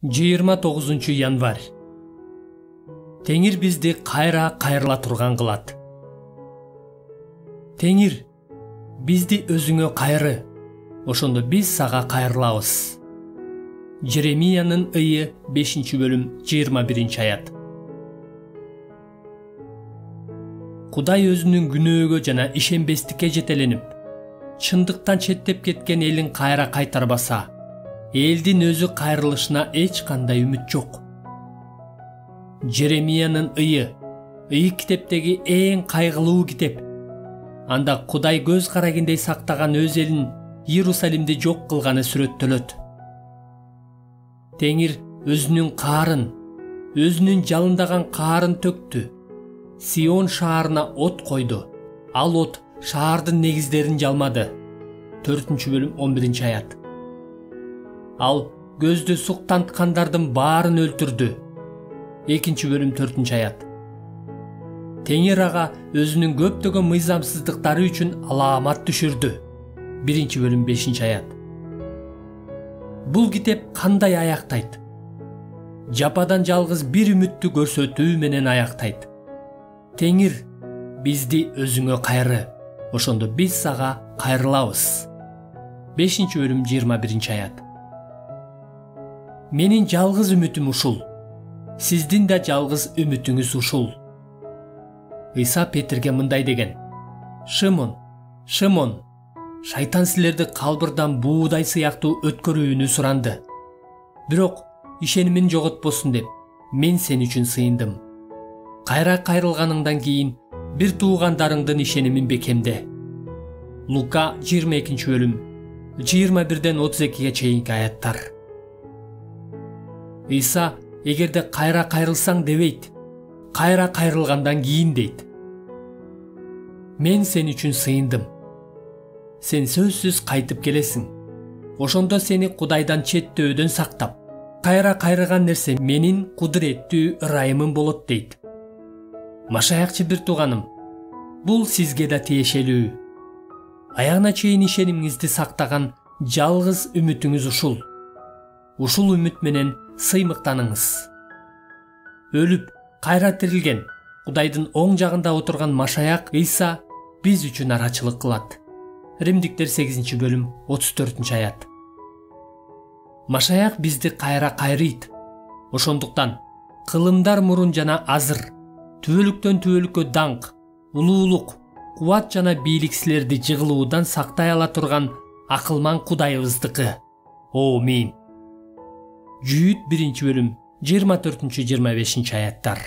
29 январь. Теңир бизди кайра кайрыла турган кылат. Теңир, бизди өзүңө кайры, ошондо биз сага кайрылабыз. Жеремиянын ыйы 5-бөлүм 21-аят. Кудай өзүнүн күнөөгө жана ишенбестикке жетеленип, чындыктан четтеп кеткен элин кайра кайтарбаса, элдин өзү кайрылышына эч кандай үмүт жок. Жеремиянын ыйы китептеги эң кайгылуу китеп. Анда Кудай көз карагендей сактаган өз элин Иерусалимди жок кылганы сүрөттөлөт. Теңир өзүнүн каарын, өзүнүн жалындаган каарын төктү. Сион шаарына от койду. Ал от шаардын негиздерин жалмады. 4-бөлүм 11-аят. Ал көздү суктанткандардын баарын өлтүрдү. 2-бөлүм 4-аят. Теңир ага өзүнүн көптөгөн мыйзамсыздыктары үчүн алаамат түшүрдү. 1-бөлүм 5-аят. Бул китеп кандай аяктайт? Жападан жалгыз бир үмүттү көрсөтүү менен аяктайт. Теңир, бизди өзүңө кайры, ошондо биз сага кайрылабыз. 5-бөлүм 21-аят. Менин жалгыз үмүтүм ушул. Сиздин да жалгыз үмүтүңүз ушул. Ыйса Петирге мындай деген: Шымон, Шымон, шайтан силерди калбырдан буудай сыяктуу өткөрүүнү суранды. Бирок ишенимин жоготпосун деп, мен сен үчүн сыйындым. Кайра кайрылганыңдан кийин бир туугандарыңдын ишенимин бекемде. Лука 22-бөлүм 21-ден 32-ге чейинки аяттар. Ыйса эгерде кайра кайрылсаң дебейт, кайра кайрылгандан кийин дейт. Мен сен үчүн сыйындым. Сен сөзсүз кайтып келесиң. Ошондо сени Кудайдан четтөөдөн сактап, кайра кайрыган нерсе менин кудуреттүү ырайымым болот дейт. Машаякчы бир тууганым, бул сизге да тиешелүү. Аягына чейин ишенимиңизди сактаган жалгыз үмүтүңүз ушул. Ушул үмүт менен сыймыктаныңыз. Өлүп, кайра тирилген Кудайдын оң жагында отурган Машаяк Ыйса биз үчүн арачылык кылат. Римдиктер 8-бөлүм 34-аят. Машаяк бизди кайра кайрыйт. Ошондуктан кылымдар мурун жана азыр, түбөлүктөн түбөлүккө даңк, улуулук, кубат жана бийлик силерди жыгылуудан сактай ала турган акылман Кудайыбыздыкы. Амин. Жүйүт 1-бөлүм 24-25 аяттар.